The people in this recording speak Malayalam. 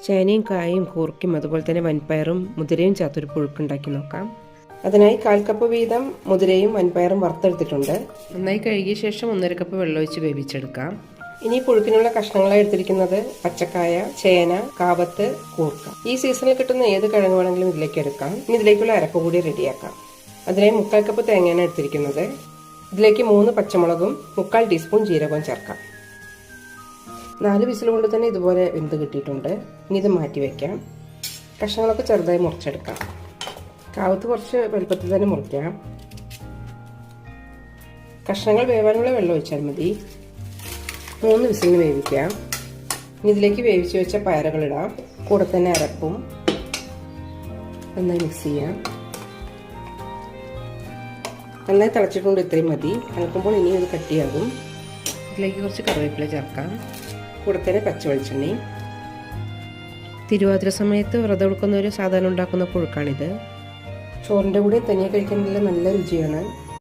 ചേനയും കായും കൂർക്കയും അതുപോലെ തന്നെ വൻപയറും മുതിരയും ചേർത്തൊരു പുഴുക്കുണ്ടാക്കി നോക്കാം. അതിനായി 1/4 കപ്പ് വീതം മുതിരയും വൻപയറും വറുത്തെടുത്തിട്ടുണ്ട്. നന്നായി കഴുകിയ ശേഷം 1.5 കപ്പ് വെള്ളമൊഴിച്ച് വേവിച്ചെടുക്കാം. ഇനി പുഴുക്കിനുള്ള കഷ്ണങ്ങളായി എടുത്തിരിക്കുന്നത് പച്ചക്കായ, ചേന, കാവത്ത്, കൂർക്ക. ഈ സീസണിൽ കിട്ടുന്ന ഏത് കിഴങ്ങ് വേണമെങ്കിലും ഇതിലേക്ക് എടുക്കാം. ഇനി ഇതിലേക്കുള്ള അരപ്പ് കൂടി റെഡിയാക്കാം. അതിനായി 3/4 കപ്പ് തേങ്ങയാണ് എടുത്തിരിക്കുന്നത്. ഇതിലേക്ക് 3 പച്ചമുളകും 1/4 ടീസ്പൂൺ ജീരകവും ചേർക്കാം. 4 വിസിൽ കൊണ്ട് തന്നെ ഇതുപോലെ വെന്ത് കിട്ടിയിട്ടുണ്ട്. ഇനി ഇത് മാറ്റി വയ്ക്കാം. കഷ്ണങ്ങളൊക്കെ ചെറുതായി മുറിച്ചെടുക്കാം. കാവത്ത് കുറച്ച് വലുപ്പത്തിൽ തന്നെ മുറിക്കാം. കഷ്ണങ്ങൾ വേവാനുള്ള വെള്ളം ഒഴിച്ചാൽ മതി. 3 വിസിലിന് വേവിക്കാം. ഇനി ഇതിലേക്ക് വേവിച്ച് വെച്ച പയറുകളിടാം. കൂടെ തന്നെ അരപ്പും നന്നായി മിക്സ് ചെയ്യാം. നന്നായി തിളച്ചിട്ടുണ്ട്, ഇത്രയും മതി. തിളക്കുമ്പോൾ ഇനിയും ഇത് കട്ടിയാകും. ഇതിലേക്ക് കുറച്ച് കറിവേപ്പില ചേർക്കാം. കൂടെ തന്നെ പച്ച വെളിച്ചെണ്ണയും. തിരുവാതിര സമയത്ത് വ്രതം എടുക്കുന്നവർ സാധാരണ ഉണ്ടാക്കുന്ന പുഴുക്കാണിത്. ചോറിൻ്റെ കൂടെ തനിയെ കഴിക്കാനുള്ള നല്ല രുചിയാണ്.